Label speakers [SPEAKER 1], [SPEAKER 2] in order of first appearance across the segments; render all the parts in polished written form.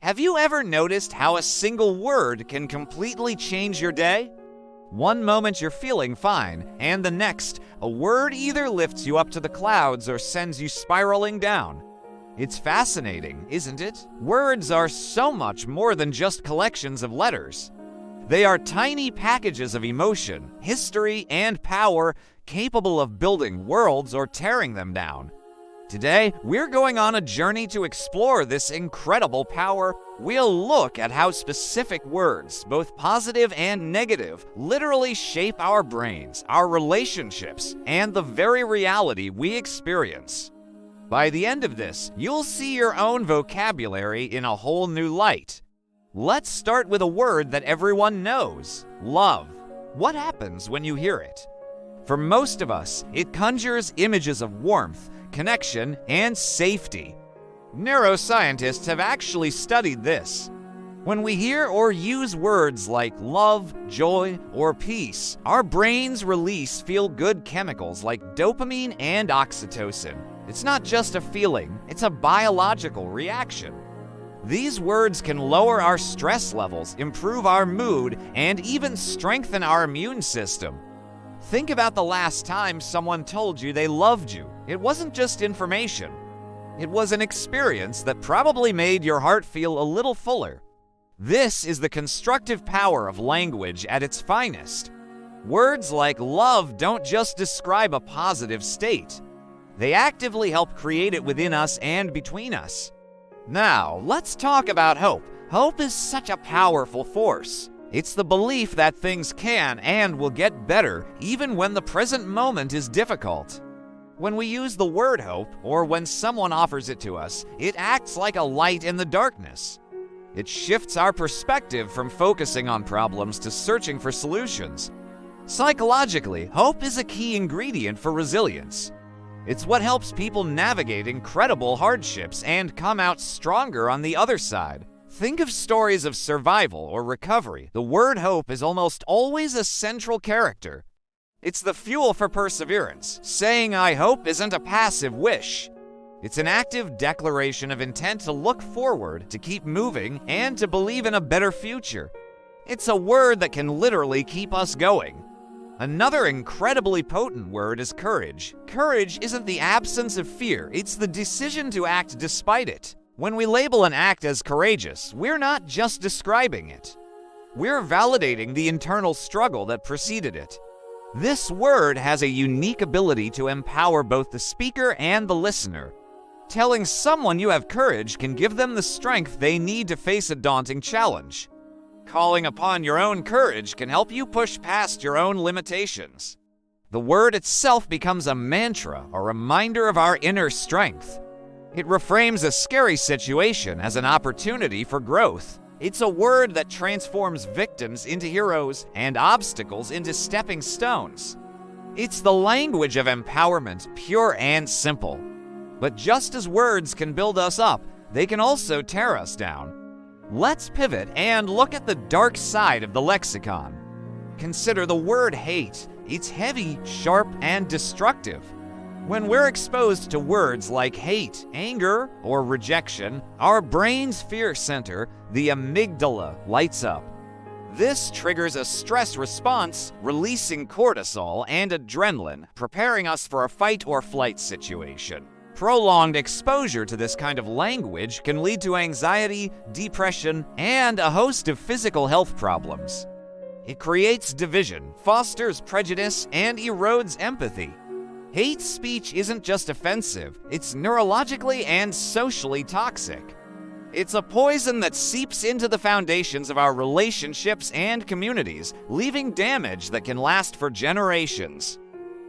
[SPEAKER 1] Have you ever noticed how a single word can completely change your day? One moment you're feeling fine, and the next, a word either lifts you up to the clouds or sends you spiraling down. It's fascinating, isn't it? Words are so much more than just collections of letters. They are tiny packages of emotion, history, and power capable of building worlds or tearing them down. Today, we're going on a journey to explore this incredible power. We'll look at how specific words, both positive and negative, literally shape our brains, our relationships, and the very reality we experience. By the end of this, you'll see your own vocabulary in a whole new light. Let's start with a word that everyone knows: love. What happens when you hear it? For most of us, it conjures images of warmth, connection, and safety. Neuroscientists have actually studied this. When we hear or use words like love, joy, or peace, our brains release feel-good chemicals like dopamine and oxytocin. It's not just a feeling, it's a biological reaction. These words can lower our stress levels, improve our mood, and even strengthen our immune system. Think about the last time someone told you they loved you. It wasn't just information. It was an experience that probably made your heart feel a little fuller. This is the constructive power of language at its finest. Words like love don't just describe a positive state. They actively help create it within us and between us. Now, let's talk about hope. Hope is such a powerful force. It's the belief that things can and will get better even when the present moment is difficult. When we use the word hope, or when someone offers it to us, it acts like a light in the darkness. It shifts our perspective from focusing on problems to searching for solutions. Psychologically, hope is a key ingredient for resilience. It's what helps people navigate incredible hardships and come out stronger on the other side. Think of stories of survival or recovery. The word hope is almost always a central character. It's the fuel for perseverance. Saying "I hope" isn't a passive wish. It's an active declaration of intent to look forward, to keep moving, and to believe in a better future. It's a word that can literally keep us going. Another incredibly potent word is courage. Courage isn't the absence of fear, it's the decision to act despite it. When we label an act as courageous, we're not just describing it. We're validating the internal struggle that preceded it. This word has a unique ability to empower both the speaker and the listener. Telling someone you have courage can give them the strength they need to face a daunting challenge. Calling upon your own courage can help you push past your own limitations. The word itself becomes a mantra, a reminder of our inner strength. It reframes a scary situation as an opportunity for growth. It's a word that transforms victims into heroes and obstacles into stepping stones. It's the language of empowerment, pure and simple. But just as words can build us up, they can also tear us down. Let's pivot and look at the dark side of the lexicon. Consider the word hate. It's heavy, sharp, and destructive. When we're exposed to words like hate, anger, or rejection, our brain's fear center, the amygdala, lights up. This triggers a stress response, releasing cortisol and adrenaline, preparing us for a fight or flight situation. Prolonged exposure to this kind of language can lead to anxiety, depression, and a host of physical health problems. It creates division, fosters prejudice, and erodes empathy. Hate speech isn't just offensive, it's neurologically and socially toxic. It's a poison that seeps into the foundations of our relationships and communities, leaving damage that can last for generations.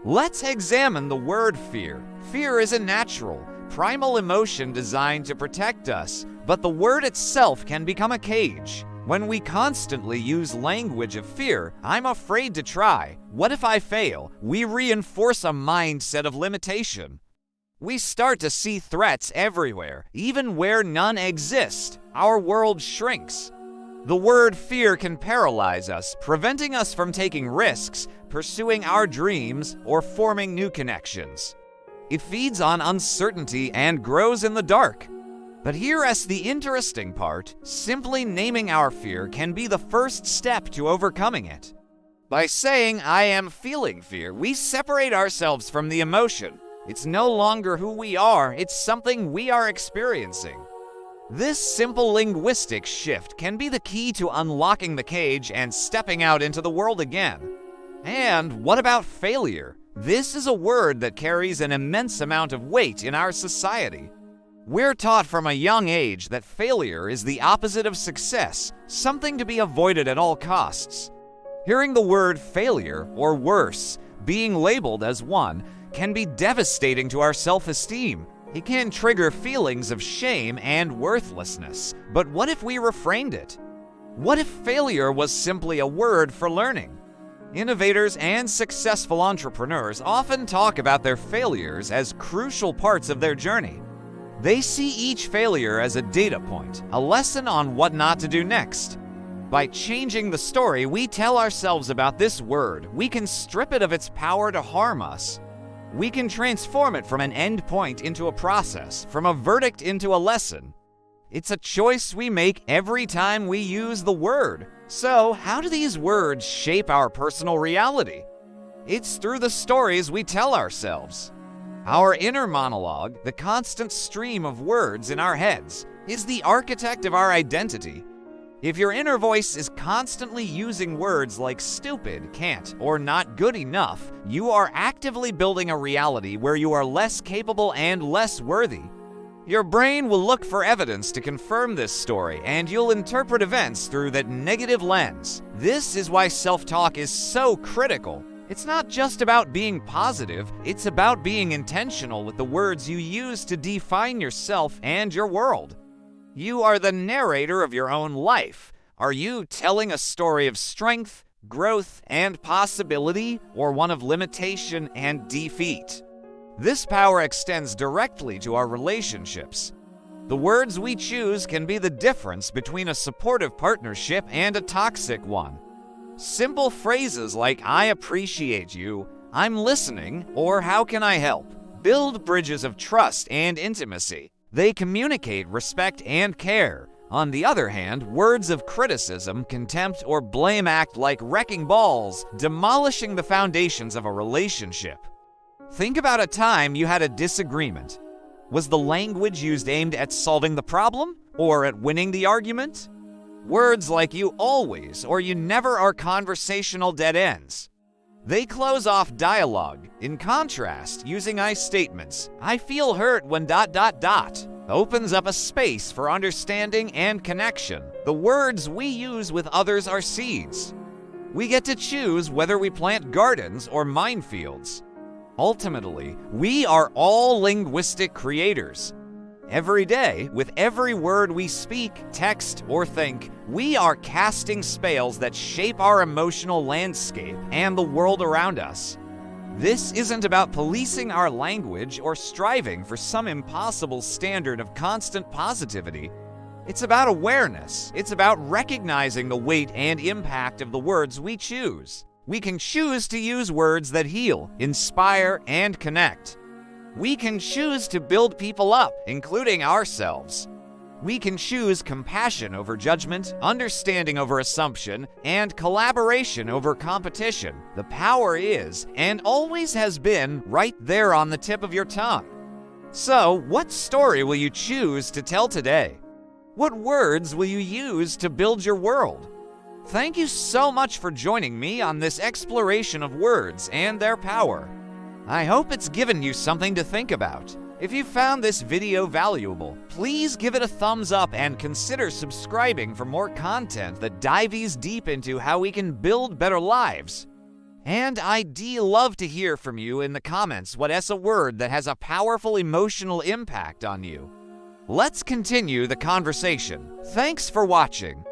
[SPEAKER 1] Let's examine the word fear. Fear is a natural, primal emotion designed to protect us, but the word itself can become a cage. When we constantly use language of fear, "I'm afraid to try," "what if I fail?" we reinforce a mindset of limitation. We start to see threats everywhere, even where none exist. Our world shrinks. The word fear can paralyze us, preventing us from taking risks, pursuing our dreams, or forming new connections. It feeds on uncertainty and grows in the dark. But here's the interesting part. Simply naming our fear can be the first step to overcoming it. By saying, "I am feeling fear," we separate ourselves from the emotion. It's no longer who we are, it's something we are experiencing. This simple linguistic shift can be the key to unlocking the cage and stepping out into the world again. And what about failure? This is a word that carries an immense amount of weight in our society. We're taught from a young age that failure is the opposite of success, something to be avoided at all costs. Hearing the word failure, or worse, being labeled as one, can be devastating to our self-esteem. It can trigger feelings of shame and worthlessness. But what if we reframed it? What if failure was simply a word for learning? Innovators and successful entrepreneurs often talk about their failures as crucial parts of their journey. They see each failure as a data point, a lesson on what not to do next. By changing the story we tell ourselves about this word, we can strip it of its power to harm us. We can transform it from an end point into a process, from a verdict into a lesson. It's a choice we make every time we use the word. So, how do these words shape our personal reality? It's through the stories we tell ourselves. Our inner monologue, the constant stream of words in our heads, is the architect of our identity. If your inner voice is constantly using words like stupid, can't, or not good enough, you are actively building a reality where you are less capable and less worthy. Your brain will look for evidence to confirm this story, and you'll interpret events through that negative lens. This is why self-talk is so critical. It's not just about being positive, it's about being intentional with the words you use to define yourself and your world. You are the narrator of your own life. Are you telling a story of strength, growth, and possibility, or one of limitation and defeat? This power extends directly to our relationships. The words we choose can be the difference between a supportive partnership and a toxic one. Simple phrases like "I appreciate you," "I'm listening," or "How can I help?" build bridges of trust and intimacy. They communicate respect and care. On the other hand, words of criticism, contempt, or blame act like wrecking balls, demolishing the foundations of a relationship. Think about a time you had a disagreement. Was the language used aimed at solving the problem or at winning the argument? Words like "you always" or "you never" are conversational dead ends. They close off dialogue. In contrast, using I statements, "I feel hurt when ... opens up a space for understanding and connection. The words we use with others are seeds. We get to choose whether we plant gardens or minefields. Ultimately, we are all linguistic creators. Every day, with every word we speak, text, or think, we are casting spells that shape our emotional landscape and the world around us. This isn't about policing our language or striving for some impossible standard of constant positivity. It's about awareness. It's about recognizing the weight and impact of the words we choose. We can choose to use words that heal, inspire, and connect. We can choose to build people up, including ourselves. We can choose compassion over judgment, understanding over assumption, and collaboration over competition. The power is, and always has been, right there on the tip of your tongue. So, what story will you choose to tell today? What words will you use to build your world? Thank you so much for joining me on this exploration of words and their power. I hope it's given you something to think about. If you found this video valuable, please give it a thumbs up and consider subscribing for more content that dives deep into how we can build better lives. And I'd love to hear from you in the comments what's a word that has a powerful emotional impact on you. Let's continue the conversation. Thanks for watching.